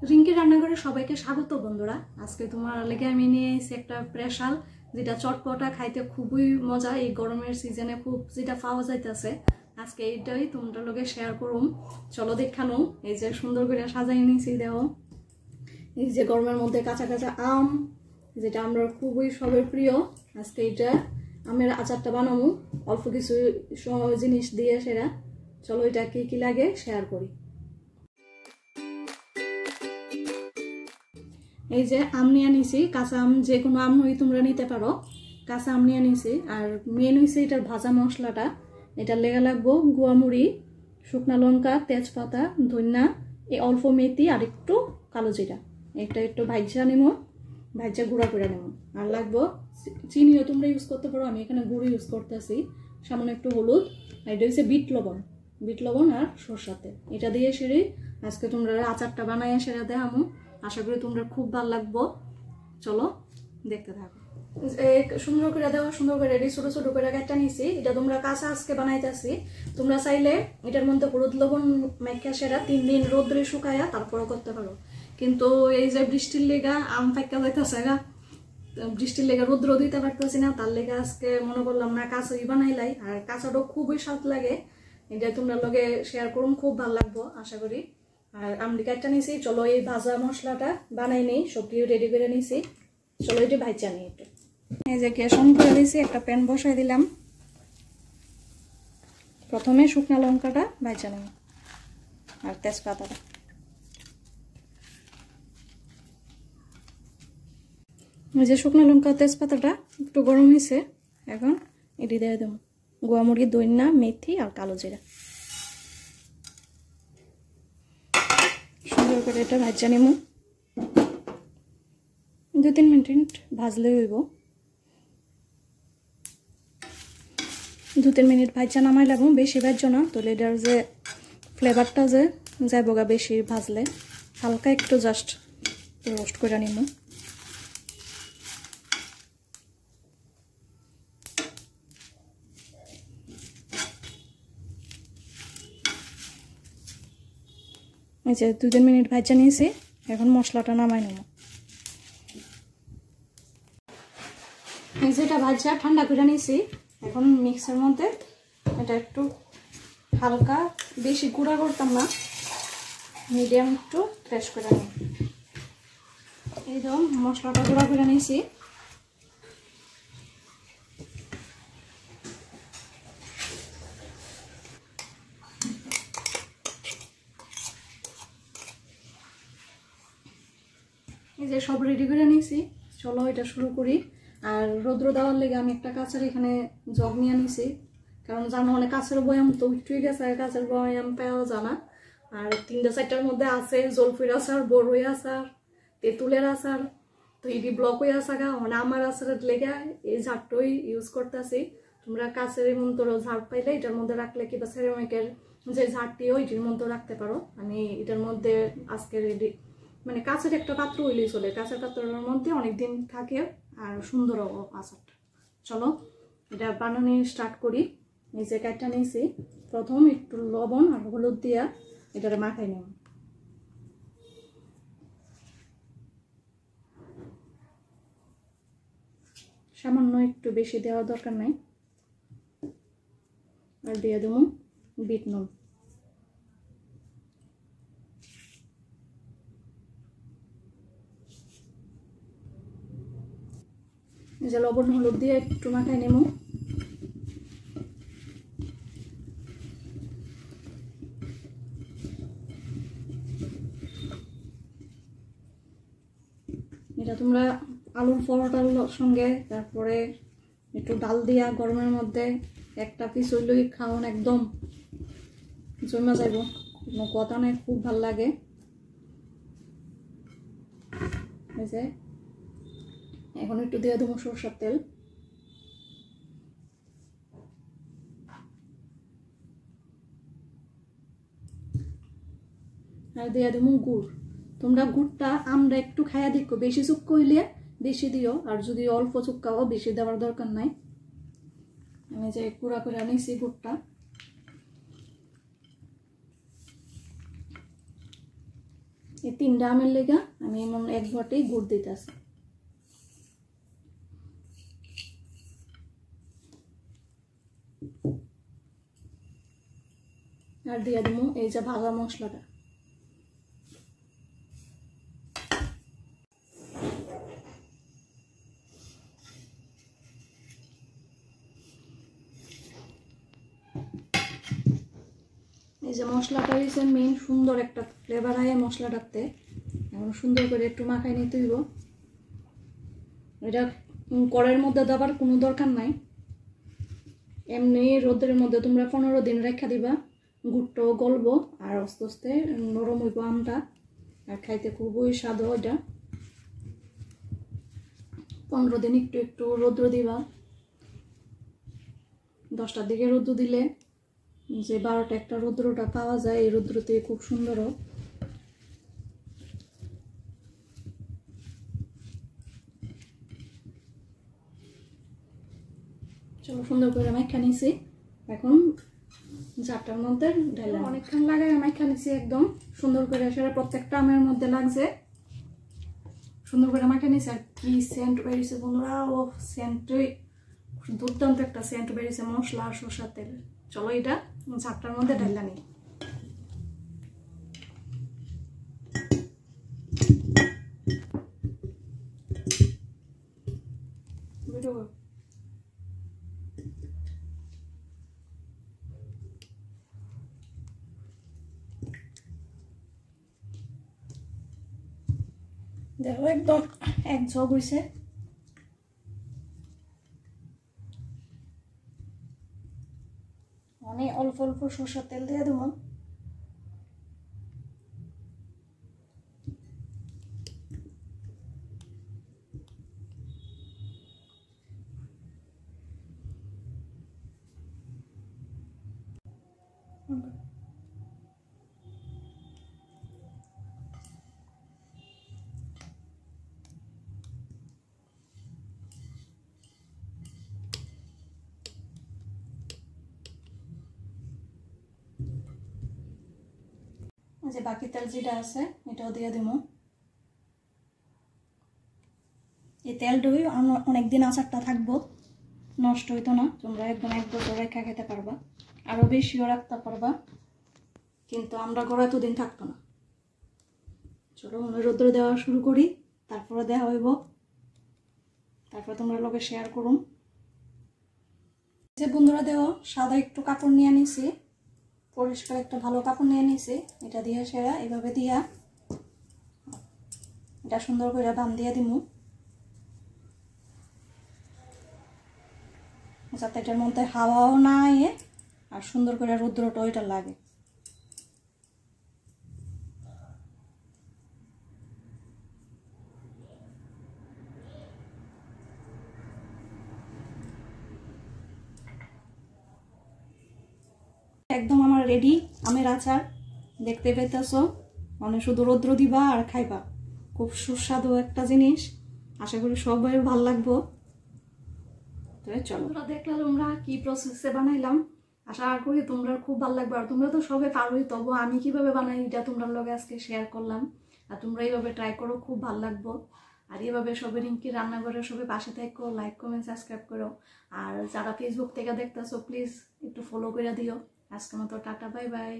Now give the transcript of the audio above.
রিঙ্কি রান্নাঘরে সবাইকে স্বাগত বন্ধুরা। আজকে তোমার লেগে আমি নিয়ে এসেছি একটা স্পেশাল, যেটা চটপটা খাইতে খুবই মজা। এই গরমের সিজনে খুব যেটা পাওয়া যাইতেছে, আজকে এইটাই তোমরা লগে শেয়ার করুম। চলো দেখানো। এই যে সুন্দর করে সাজাই নিয়েছি, দেখো। এই যে গরমের মধ্যে কাঁচা কাঁচা আম, যেটা আমরা খুবই সবার প্রিয়। আজকে এটা আমের আচারটা বানাবো অল্প কিছু জিনিস দিয়ে সেটা। চলো এটা কি কি লাগে শেয়ার করি। এই যে আম নিয়ে নিছি, কাঁচা আম, যে কোনো আম নই তোমরা নিতে পারো। কাঁচা আম নিয়ে নিছি। আর মেন হয়েছে এটার ভাজা মশলাটা। এটা লেগে লাগবো গুয়ামুড়ি, শুকনা লঙ্কা, তেজপাতা, ধনিয়া, এই অল্প মেথি আর একটু কালো জিরা। এটা একটু ভাজা নেবো, ভাজা গুঁড়া করে নেবো। আর লাগবো চিনিও তোমরা ইউজ করতে পারো, আমি এখানে গুঁড়ি ইউজ করতেছি। সামান্য একটু হলুদ। আর এটা হচ্ছে বিট লবণ আর সরষের তেল। এটা দিয়ে সেরে আজকে তোমরা আচারটা বানায় সেরা দেখামো। আশা করি তোমরা খুব ভালো লাগবো। চলো দেখতে থাকো। সুন্দর করে দেওয়া, সুন্দর করে রেডি, ছোট ছোট করে কাটটা নিছি। এটা তোমরা কাঁচা আজকে বানাইতেছি। তোমরা চাইলে এটার মধ্যে হলুদ লবণ মাইখা সেরা 3 দিন রোদ্রে শুকায়া তারপরও করতে পারো। কিন্তু এই যে বৃষ্টির লেগা আম পাইকা যাইতেছে গা, বৃষ্টির লেগে রোদ্র দিতে পারতেছি না, তার লেগে আজকে মনে করলাম না কাঁচাই বানাইলাই। আর কাঁচাটাও খুবই স্বাদ লাগে। এটা তোমরা লগে শেয়ার করুন, খুব ভালো লাগবো আশা করি। আর আমড়ি কাটটা নিছি। চলো এই ভাজা মশলাটা বানাই নেই, সবজি রেডি করে নিছি। চলো এটি ভাজা নিই একটু। এই যে গ্যাস অন করে দিয়েছি, একটা প্যান বসাই দিলাম। প্রথমে শুকনা লঙ্কাটা ভাজা নিই আর তেজপাতাটা। এই যে শুকনা লঙ্কা তেজপাতাটা একটু গরম হয়েছে, এখন এটি দিয়ে দেবো গুয়ামুড়ি, ধনিয়া, মেথি আর কালো জিরা। সুন্দর করে এটা ভাজা নিব। 2-3 মিনিট ভাজলে হইব। 2-3 মিনিট ভাজা নামাই লাগবো, বেশি ভাজো না, তাহলে এটার যে ফ্লেভারটা যে যাইব গা বেশি ভাজলে। হালকা একটু জাস্ট রোস্ট করে নিব। এই যে 2-3 মিনিট ভাজা নিয়েছি, এখন মশলাটা নামাই নেব। এই যে এটা ভাজা ঠান্ডা করে নিয়েছি, এখন মিক্সার মধ্যে এটা একটু হালকা, বেশি গুঁড়া করতাম না, মিডিয়াম একটু ক্র্যাশ করে নিই। এই তো মশলাটা গুঁড়া করে নিয়েছি। এই যে সব রেডি করে নিয়েছি, চলো এটা শুরু করি। আর রৌদ্র দেওয়ার লেগে আমি একটা কাঁচের এখানে জগ নিয়ে নিছি, কারণ জানো অনেক কাঁচের বয়াম তো উঠে গেছে, কাঁচের বয়াম পাওয়া জানা। আর 3-4টার মধ্যে আছে জলফির আচার, বড়ই আচার, তেঁতুলের আচার। তো এটি ব্লক হয়ে আসা গা, মানে আমার আচারের লেগে এই ঝাড়টাই ইউজ করতেছি। তোমরা কাঁচের মন্ত্র ঝাড় পাইলে এটার মধ্যে রাখলে, কিংবা সেরামিকের যে ঝাড়টিও এটির মধ্যে রাখতে পারো। আমি এটার মধ্যে আজকে রেডি, মানে কাঁচের একটা পাত্র হইলেই চলে, কাঁচের পাত্রের মধ্যে অনেকদিন থাকে আর সুন্দর আচারটা। চলো এটা বানানো স্টার্ট করি। এই যে কাঠটা নিয়েছি, প্রথম একটু লবণ আর হলুদ দিয়া এটারে মাখাই নেব। সামান্য একটু বেশি দেওয়ার দরকার নাই। আর দিয়ে দেবো বিট নুন। এই যে লবণ হলুদ দিয়ে একটু মাখাই নেব। এটা তোমরা আলুর পরোটার সঙ্গে, তারপরে একটু ডাল দিয়া গরমের মধ্যে একটা পিস হইলেই খাওয়ান একদম জমা যাইব, কোনো কথা নেই, খুব ভাল লাগে। এই যে এখন একটু দিয়ে দেবো সরষের তেল। আর দিয়ে দেবো গুড়। তোমরা গুড়টা আমরা একটু খাইয়া দেখো, বেশি চুক্কা হইলে বেশি দিও, আর যদি অল্প চুক্কাও বেশি দেওয়ার দরকার নাই। আমি যে গুঁড়া করে নিয়েছি গুড়টা, এই 3টা আমের লেগা আমি এমন এক ঘটেই গুড় দিতেছি। আর দিয়ে দেবো এই যে ভাজা মশলাটা। এই যে মশলাটা হয়েছে মেন সুন্দর একটা ফ্লেভার আয় মশলাটাতে। এখন সুন্দর করে একটু মাখাই নিতে হইব। এটা কড়াইয়ের মধ্যে দেওয়ার কোনো দরকার নাই, এমনি রোদের মধ্যে তোমরা 15 দিন রেখে দিবা, গুড়টাও গলবো আর আস্তে আস্তে নরম হইব আমটা, আর খাইতে খুবই স্বাদ। এটা 15 দিন একটু একটু রৌদ্র দিবা। 10টার দিকে রৌদ্র দিলে যে 12টা একটা রৌদ্রটা পাওয়া যায়, এই রৌদ্রতে খুব সুন্দর। চলো সুন্দর করে মাইখা নিছি। এখন জারটার মধ্যে ঢেলে অনেকক্ষণ লাগাই মাইখা নিছি, একদম সুন্দর করে সেটা প্রত্যেকটা আমের মধ্যে লাগছে। সুন্দর করে মাইখা নিছি। আর কি সেন্ট বেরিয়েছে বন্ধুরা, ও সেন্টই দুর্দান্ত একটা সেন্ট বেরিয়েছে মশলা আর সরষের তেল। চলো এটা জারটার মধ্যে ঢেলে নিই। দেখো একদম এক ঝগ হয়েছে। অনেক অল্প অল্প সরষের তেল দিয়ে দেবো। যে বাকি তেল যেটা আছে এটাও দিয়ে দিব। এই তেলটাই অনেকদিন আচারটা থাকবো, নষ্ট হইতো না। তোমরা একদম 1 বছর রেখে খেতে পারবা, আরো বেশিও রাখতে পারবা, কিন্তু আমরা ঘরে এতদিন থাকতো না। চলো রৌদ্র দেওয়া শুরু করি, তারপরে দেওয়া হইব, তারপর তোমরা লোকে শেয়ার করুন। যে বন্ধুরা দেওয়া সাদা একটু কাপড় নিয়ে নিছি, পরিষ্কার একটা ভালো কাপড় নিয়ে নিছি, এটা দিয়ে সেরা এইভাবে দিয়া এটা সুন্দর করে বান দিয়ে দিমু, যাতে এটার মধ্যে হাওয়াও না আয়ে আর সুন্দর করে রৌদ্রটা ওইটা লাগে। একদম আমার রেডি আমের আচার, দেখতে পেতেছো। মানে শুধু রৌদ্র দিবা আর খাইবা, খুব সুস্বাদু একটা জিনিস। আশা করি সবাই ভালো লাগবো। তো চলো দেখলাম আমরা কি প্রসেসে বানাইলাম, আশা করি তোমরা খুব ভালো লাগবে। আর তোমরা তো সবাই পারোই, তবু আমি কিভাবে বানাই এটা তোমরা লগে আজকে শেয়ার করলাম। আর তোমরা এইভাবে ট্রাই করো, খুব ভালো লাগবো। আর এইভাবে সবাই রিঙ্কি রান্নাঘরে সবাই পাশে থাকো, লাইক কমেন্ট সাবস্ক্রাইব করো। আর যারা ফেসবুক থেকে দেখতেছো প্লিজ একটু ফলো করে দিও। আজকের মতো টাটা, বাই বাই।